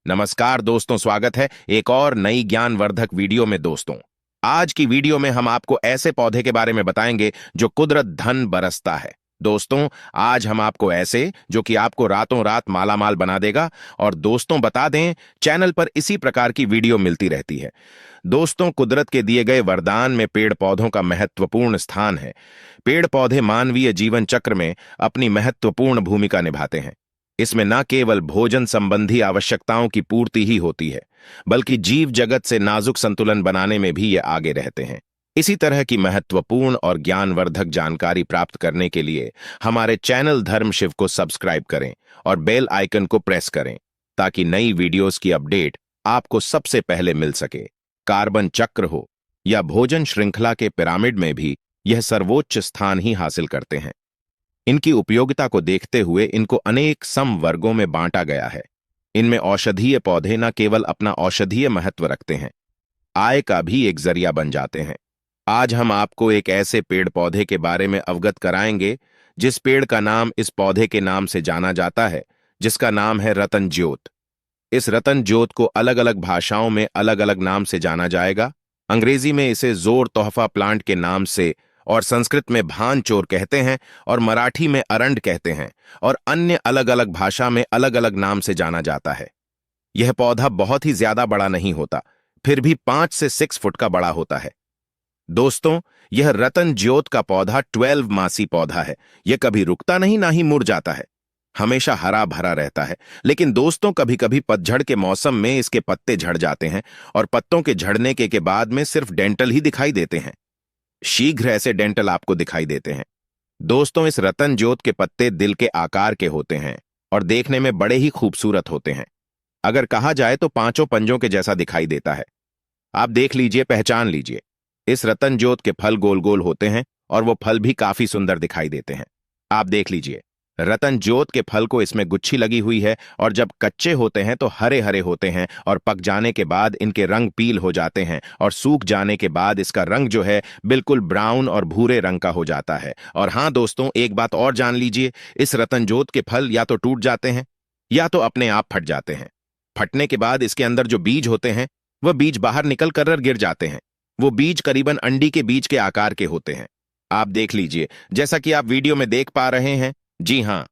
नमस्कार दोस्तों, स्वागत है एक और नई ज्ञानवर्धक वीडियो में। दोस्तों, आज की वीडियो में हम आपको ऐसे पौधे के बारे में बताएंगे जो कुदरत धन बरसता है। दोस्तों, आज हम आपको ऐसे जो कि आपको रातों रात मालामाल बना देगा। और दोस्तों बता दें, चैनल पर इसी प्रकार की वीडियो मिलती रहती है। दोस्तों, कुदरत के दिए गए वरदान में पेड़ पौधों का महत्वपूर्ण स्थान है। पेड़ पौधे मानवीय जीवन चक्र में अपनी महत्वपूर्ण भूमिका निभाते हैं। इसमें न केवल भोजन संबंधी आवश्यकताओं की पूर्ति ही होती है, बल्कि जीव जगत से नाजुक संतुलन बनाने में भी ये आगे रहते हैं। इसी तरह की महत्वपूर्ण और ज्ञानवर्धक जानकारी प्राप्त करने के लिए हमारे चैनल धर्म शिव को सब्सक्राइब करें और बेल आइकन को प्रेस करें, ताकि नई वीडियोस की अपडेट आपको सबसे पहले मिल सके। कार्बन चक्र हो या भोजन श्रृंखला के पिरामिड में भी यह सर्वोच्च स्थान ही हासिल करते हैं। इनकी उपयोगिता को देखते हुए इनको अनेक समवर्गों में बांटा गया है। इनमें औषधीय पौधे न केवल अपना औषधीय महत्व रखते हैं, आय का भी एक जरिया बन जाते हैं। आज हम आपको एक ऐसे पेड़ पौधे के बारे में अवगत कराएंगे जिस पेड़ का नाम इस पौधे के नाम से जाना जाता है, जिसका नाम है रतन ज्योत। इस रतन ज्योत को अलग अलग भाषाओं में अलग अलग नाम से जाना जाएगा। अंग्रेजी में इसे जोर तोहफा प्लांट के नाम से, और संस्कृत में भान चोर कहते हैं, और मराठी में अरंड कहते हैं, और अन्य अलग अलग भाषा में अलग अलग नाम से जाना जाता है। यह पौधा बहुत ही ज्यादा बड़ा नहीं होता, फिर भी 5 से 6 फुट का बड़ा होता है। दोस्तों, यह रतन ज्योत का पौधा 12 मासी पौधा है। यह कभी रुकता नहीं, ना ही मुरझाता है, हमेशा हरा भरा रहता है। लेकिन दोस्तों, कभी कभी पतझड़ के मौसम में इसके पत्ते झड़ जाते हैं, और पत्तों के झड़ने के बाद में सिर्फ डेंटल ही दिखाई देते हैं। शीघ्र ऐसे डेंटल आपको दिखाई देते हैं। दोस्तों, इस रतन ज्योत के पत्ते दिल के आकार के होते हैं और देखने में बड़े ही खूबसूरत होते हैं। अगर कहा जाए तो 5 पंजों के जैसा दिखाई देता है। आप देख लीजिए, पहचान लीजिए। इस रतन ज्योत के फल गोल गोल होते हैं और वो फल भी काफी सुंदर दिखाई देते हैं। आप देख लीजिए, रतन ज्योत के फल को इसमें गुच्छी लगी हुई है, और जब कच्चे होते हैं तो हरे हरे होते हैं, और पक जाने के बाद इनके रंग पील हो जाते हैं, और सूख जाने के बाद इसका रंग जो है बिल्कुल ब्राउन और भूरे रंग का हो जाता है। और हाँ दोस्तों, एक बात और जान लीजिए, इस रतन ज्योत के फल या तो टूट जाते हैं या तो अपने आप फट जाते हैं। फटने के बाद इसके अंदर जो बीज होते हैं वह बीज बाहर निकल कर गिर जाते हैं। वो बीज करीबन अंडी के बीज के आकार के होते हैं। आप देख लीजिए, जैसा कि आप वीडियो में देख पा रहे हैं। जी हाँ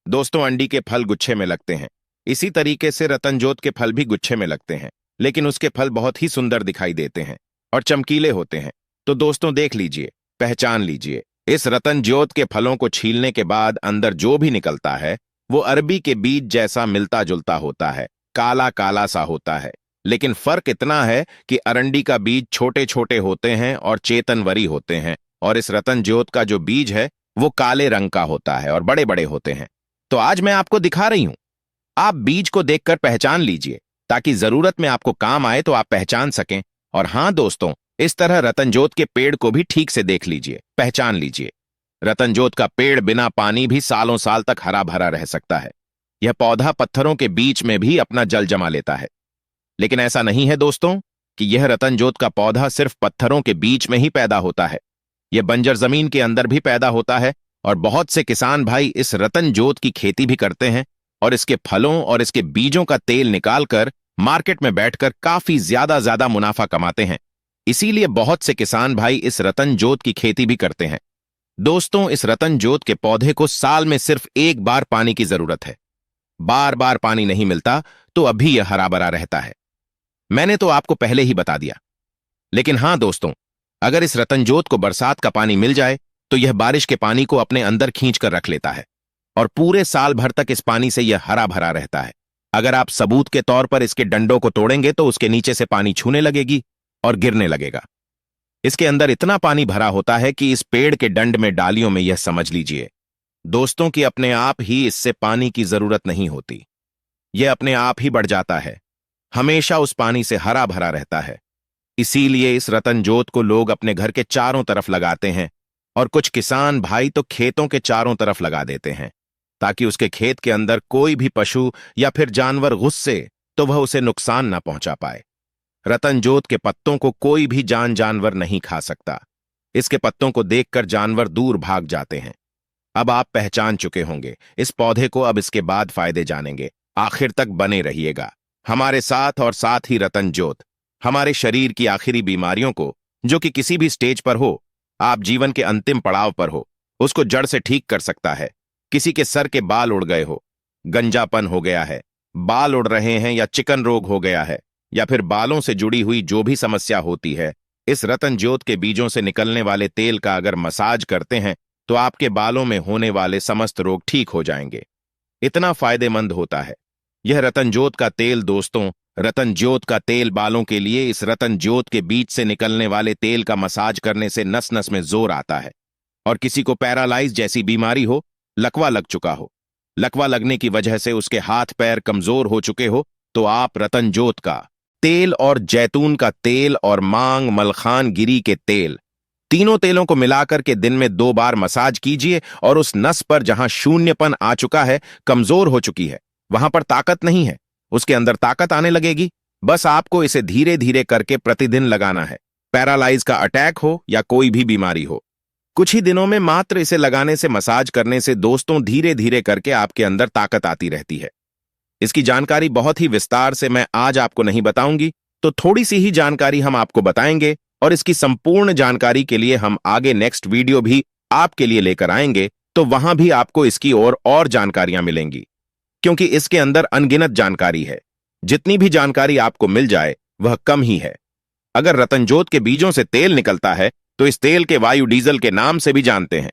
दोस्तों, अंडी के फल गुच्छे में लगते हैं। इसी तरीके से रतनजोत के फल भी गुच्छे में लगते हैं, लेकिन उसके फल बहुत ही सुंदर दिखाई देते हैं और चमकीले होते हैं। तो दोस्तों देख लीजिए, पहचान लीजिए, इस रतनजोत के फलों को छीलने के बाद अंदर जो भी निकलता है वो अरबी के बीज जैसा मिलता जुलता होता है, काला काला सा होता है। लेकिन फर्क इतना है कि अरंडी का बीज छोटे छोटे होते हैं और चेतनवरी होते हैं, और इस रतनजोत का जो बीज है वो काले रंग का होता है और बड़े बड़े होते हैं। तो आज मैं आपको दिखा रही हूं, आप बीज को देखकर पहचान लीजिए, ताकि जरूरत में आपको काम आए तो आप पहचान सकें। और हां दोस्तों, इस तरह रतनजोत के पेड़ को भी ठीक से देख लीजिए, पहचान लीजिए। रतनजोत का पेड़ बिना पानी भी सालों साल तक हरा भरा रह सकता है। यह पौधा पत्थरों के बीच में भी अपना जल जमा लेता है। लेकिन ऐसा नहीं है दोस्तों कि यह रतनजोत का पौधा सिर्फ पत्थरों के बीच में ही पैदा होता है। यह बंजर जमीन के अंदर भी पैदा होता है, और बहुत से किसान भाई इस रतनजोत की खेती भी करते हैं, और इसके फलों और इसके बीजों का तेल निकालकर मार्केट में बैठकर काफी ज्यादा मुनाफा कमाते हैं। इसीलिए बहुत से किसान भाई इस रतनजोत की खेती भी करते हैं। दोस्तों, इस रतनजोत के पौधे को साल में सिर्फ एक बार पानी की जरूरत है। बार बार पानी नहीं मिलता तो अभी यह हरा भरा रहता है। मैंने तो आपको पहले ही बता दिया। लेकिन हां दोस्तों, अगर इस रतनजोत को बरसात का पानी मिल जाए तो यह बारिश के पानी को अपने अंदर खींच कर रख लेता है, और पूरे साल भर तक इस पानी से यह हरा भरा रहता है। अगर आप सबूत के तौर पर इसके डंडों को तोड़ेंगे तो उसके नीचे से पानी छूने लगेगी और गिरने लगेगा। इसके अंदर इतना पानी भरा होता है कि इस पेड़ के डंड में डालियों में यह समझ लीजिए दोस्तों कि अपने आप ही इससे पानी की जरूरत नहीं होती। यह अपने आप ही बढ़ जाता है, हमेशा उस पानी से हरा भरा रहता है। इसीलिए इस रतनजोत को लोग अपने घर के चारों तरफ लगाते हैं, और कुछ किसान भाई तो खेतों के चारों तरफ लगा देते हैं, ताकि उसके खेत के अंदर कोई भी पशु या फिर जानवर घुसे तो वह उसे नुकसान ना पहुंचा पाए। रतनजोत के पत्तों को कोई भी जानवर नहीं खा सकता। इसके पत्तों को देखकर जानवर दूर भाग जाते हैं। अब आप पहचान चुके होंगे इस पौधे को। अब इसके बाद फायदे जानेंगे, आखिर तक बने रहिएगा। हमारे साथ और साथ ही रतन ज्योत हमारे शरीर की आखिरी बीमारियों को, जो कि किसी भी स्टेज पर हो, आप जीवन के अंतिम पड़ाव पर हो, उसको जड़ से ठीक कर सकता है। किसी के सर के बाल उड़ गए हो, गंजापन हो गया है, बाल उड़ रहे हैं, या चिकन रोग हो गया है, या फिर बालों से जुड़ी हुई जो भी समस्या होती है, इस रतन ज्योत के बीजों से निकलने वाले तेल का अगर मसाज करते हैं तो आपके बालों में होने वाले समस्त रोग ठीक हो जाएंगे। इतना फायदेमंद होता है यह रतन ज्योत का तेल। दोस्तों, रतन ज्योत का तेल बालों के लिए, इस रतन ज्योत के बीज से निकलने वाले तेल का मसाज करने से नस नस में जोर आता है। और किसी को पैरालाइज जैसी बीमारी हो, लकवा लग चुका हो, लकवा लगने की वजह से उसके हाथ पैर कमजोर हो चुके हो, तो आप रतन ज्योत का तेल और जैतून का तेल और मांग मलखान गिरी के तेल, तीनों तेलों को मिलाकर के दिन में 2 बार मसाज कीजिए। और उस नस पर जहां शून्यपन आ चुका है, कमजोर हो चुकी है, वहां पर ताकत नहीं है, उसके अंदर ताकत आने लगेगी। बस आपको इसे धीरे धीरे करके प्रतिदिन लगाना है। पैरालाइज का अटैक हो या कोई भी बीमारी हो, कुछ ही दिनों में मात्र इसे लगाने से, मसाज करने से दोस्तों, धीरे धीरे करके आपके अंदर ताकत आती रहती है। इसकी जानकारी बहुत ही विस्तार से मैं आज आपको नहीं बताऊंगी, तो थोड़ी सी ही जानकारी हम आपको बताएंगे। और इसकी संपूर्ण जानकारी के लिए हम आगे नेक्स्ट वीडियो भी आपके लिए लेकर आएंगे, तो वहां भी आपको इसकी और जानकारियां मिलेंगी, क्योंकि इसके अंदर अनगिनत जानकारी है। जितनी भी जानकारी आपको मिल जाए वह कम ही है। अगर रतन ज्योत के बीजों से तेल निकलता है तो इस तेल के वायु डीजल के नाम से भी जानते हैं।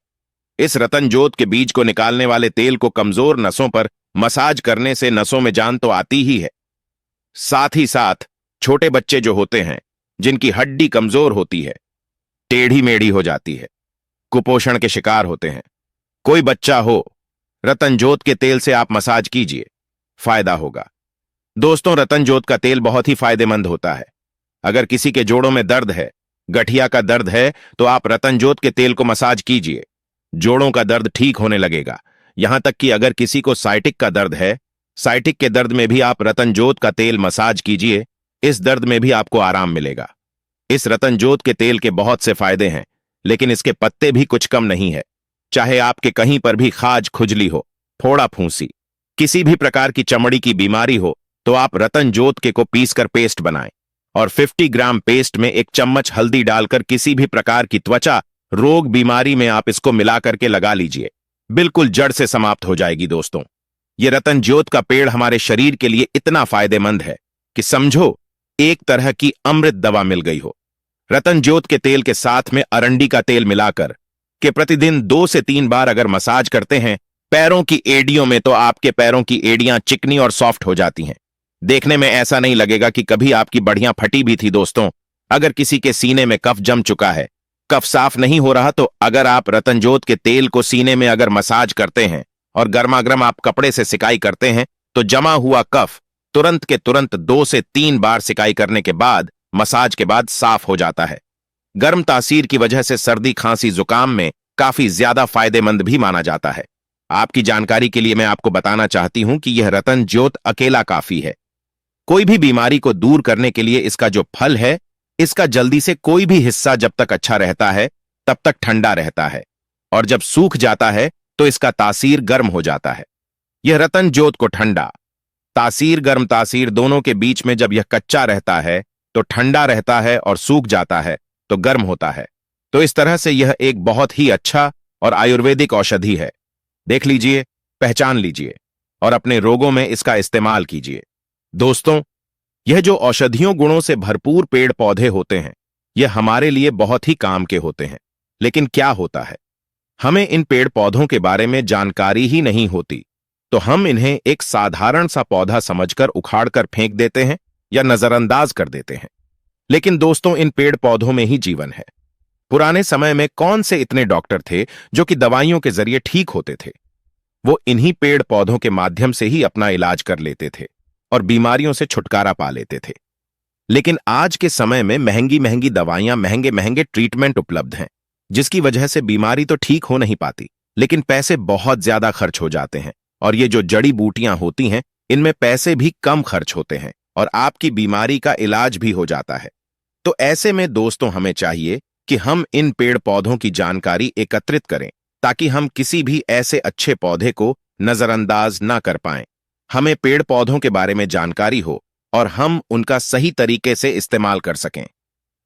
इस रतन ज्योत के बीज को निकालने वाले तेल को कमजोर नसों पर मसाज करने से नसों में जान तो आती ही है, साथ ही साथ छोटे बच्चे जो होते हैं, जिनकी हड्डी कमजोर होती है, टेढ़ी मेढ़ी हो जाती है, कुपोषण के शिकार होते हैं, कोई बच्चा हो, रतन ज्योत के तेल से आप मसाज कीजिए, फायदा होगा। दोस्तों, रतन ज्योत का तेल बहुत ही फायदेमंद होता है। अगर किसी के जोड़ों में दर्द है, गठिया का दर्द है, तो आप रतन ज्योत के तेल को मसाज कीजिए, जोड़ों का दर्द ठीक होने लगेगा। यहां तक कि अगर किसी को साइटिक का दर्द है, साइटिक के दर्द में भी आप रतन ज्योत का तेल मसाज कीजिए, इस दर्द में भी आपको आराम मिलेगा। इस रतन ज्योत के तेल के बहुत से फायदे हैं, लेकिन इसके पत्ते भी कुछ कम नहीं है। चाहे आपके कहीं पर भी खाज खुजली हो, फोड़ा फूंसी, किसी भी प्रकार की चमड़ी की बीमारी हो, तो आप रतन ज्योत के को पीसकर पेस्ट बनाएं और 50 ग्राम पेस्ट में 1 चम्मच हल्दी डालकर किसी भी प्रकार की त्वचा रोग बीमारी में आप इसको मिला करके लगा लीजिए, बिल्कुल जड़ से समाप्त हो जाएगी। दोस्तों, यह रतन ज्योत का पेड़ हमारे शरीर के लिए इतना फायदेमंद है कि समझो एक तरह की अमृत दवा मिल गई हो। रतन ज्योत के तेल के साथ में अरंडी का तेल मिलाकर के प्रतिदिन 2 से 3 बार अगर मसाज करते हैं पैरों की एड़ियों में, तो आपके पैरों की एड़ियां चिकनी और सॉफ्ट हो जाती हैं। देखने में ऐसा नहीं लगेगा कि कभी आपकी बढ़ियां फटी भी थी। दोस्तों, अगर किसी के सीने में कफ जम चुका है, कफ साफ नहीं हो रहा, तो अगर आप रतन ज्योत के तेल को सीने में अगर मसाज करते हैं और गर्मागर्म आप कपड़े से सिकाई करते हैं, तो जमा हुआ कफ तुरंत के तुरंत 2 से 3 बार सिकाई करने के बाद, मसाज के बाद साफ हो जाता है। गर्म तासीर की वजह से सर्दी खांसी जुकाम में काफी ज्यादा फायदेमंद भी माना जाता है। आपकी जानकारी के लिए मैं आपको बताना चाहती हूं कि यह रतन ज्योत अकेला काफी है। कोई भी बीमारी को दूर करने के लिए इसका जो फल है, इसका जल्दी से कोई भी हिस्सा जब तक अच्छा रहता है तब तक ठंडा रहता है, और जब सूख जाता है तो इसका तासीर गर्म हो जाता है। यह रतन ज्योत को ठंडा तासीर, गर्म तासीर दोनों के बीच में जब यह कच्चा रहता है तो ठंडा रहता है, और सूख जाता है तो गर्म होता है। तो इस तरह से यह एक बहुत ही अच्छा और आयुर्वेदिक औषधि है। देख लीजिए, पहचान लीजिए और अपने रोगों में इसका इस्तेमाल कीजिए। दोस्तों, यह जो औषधियों गुणों से भरपूर पेड़ पौधे होते हैं, यह हमारे लिए बहुत ही काम के होते हैं। लेकिन क्या होता है, हमें इन पेड़ पौधों के बारे में जानकारी ही नहीं होती, तो हम इन्हें एक साधारण सा पौधा समझकर उखाड़ कर फेंक देते हैं या नजरअंदाज कर देते हैं। लेकिन दोस्तों, इन पेड़ पौधों में ही जीवन है। पुराने समय में कौन से इतने डॉक्टर थे जो कि दवाइयों के जरिए ठीक होते थे? वो इन्हीं पेड़ पौधों के माध्यम से ही अपना इलाज कर लेते थे और बीमारियों से छुटकारा पा लेते थे। लेकिन आज के समय में महंगी महंगी दवाइयां, महंगे महंगे ट्रीटमेंट उपलब्ध हैं, जिसकी वजह से बीमारी तो ठीक हो नहीं पाती, लेकिन पैसे बहुत ज्यादा खर्च हो जाते हैं। और ये जो जड़ी बूटियां होती हैं, इनमें पैसे भी कम खर्च होते हैं और आपकी बीमारी का इलाज भी हो जाता है। तो ऐसे में दोस्तों, हमें चाहिए कि हम इन पेड़ पौधों की जानकारी एकत्रित करें, ताकि हम किसी भी ऐसे अच्छे पौधे को नजरअंदाज ना कर पाएं। हमें पेड़ पौधों के बारे में जानकारी हो और हम उनका सही तरीके से इस्तेमाल कर सकें।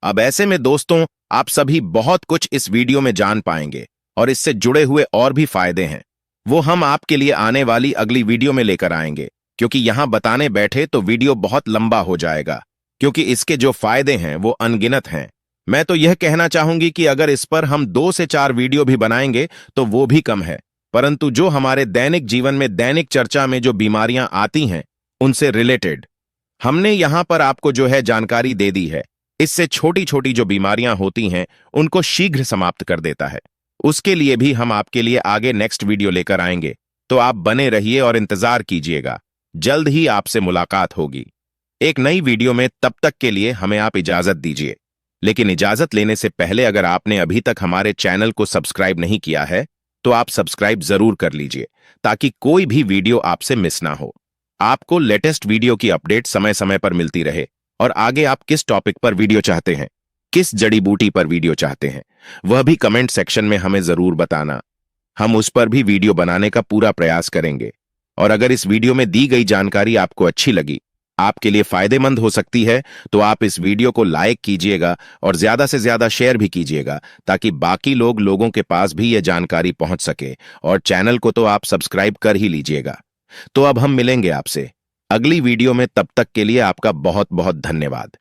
अब ऐसे में दोस्तों, आप सभी बहुत कुछ इस वीडियो में जान पाएंगे और इससे जुड़े हुए और भी फायदे हैं, वो हम आपके लिए आने वाली अगली वीडियो में लेकर आएंगे, क्योंकि यहां बताने बैठे तो वीडियो बहुत लंबा हो जाएगा, क्योंकि इसके जो फायदे हैं वो अनगिनत हैं। मैं तो यह कहना चाहूंगी कि अगर इस पर हम 2 से 4 वीडियो भी बनाएंगे तो वो भी कम है, परंतु जो हमारे दैनिक जीवन में दैनिक चर्चा में जो बीमारियां आती हैं उनसे रिलेटेड हमने यहां पर आपको जो है जानकारी दे दी है। इससे छोटी छोटी जो बीमारियां होती हैं उनको शीघ्र समाप्त कर देता है। उसके लिए भी हम आपके लिए आगे नेक्स्ट वीडियो लेकर आएंगे, तो आप बने रहिए और इंतजार कीजिएगा। जल्द ही आपसे मुलाकात होगी एक नई वीडियो में। तब तक के लिए हमें आप इजाजत दीजिए। लेकिन इजाजत लेने से पहले अगर आपने अभी तक हमारे चैनल को सब्सक्राइब नहीं किया है तो आप सब्सक्राइब जरूर कर लीजिए, ताकि कोई भी वीडियो आपसे मिस ना हो। आपको लेटेस्ट वीडियो की अपडेट समय समय पर मिलती रहे। और आगे आप किस टॉपिक पर वीडियो चाहते हैं, किस जड़ी बूटी पर वीडियो चाहते हैं, वह भी कमेंट सेक्शन में हमें जरूर बताना। हम उस पर भी वीडियो बनाने का पूरा प्रयास करेंगे। और अगर इस वीडियो में दी गई जानकारी आपको अच्छी लगी, आपके लिए फायदेमंद हो सकती है, तो आप इस वीडियो को लाइक कीजिएगा और ज्यादा से ज्यादा शेयर भी कीजिएगा, ताकि बाकी लोगों के पास भी यह जानकारी पहुंच सके। और चैनल को तो आप सब्सक्राइब कर ही लीजिएगा। तो अब हम मिलेंगे आपसे अगली वीडियो में। तब तक के लिए आपका बहुत बहुत धन्यवाद।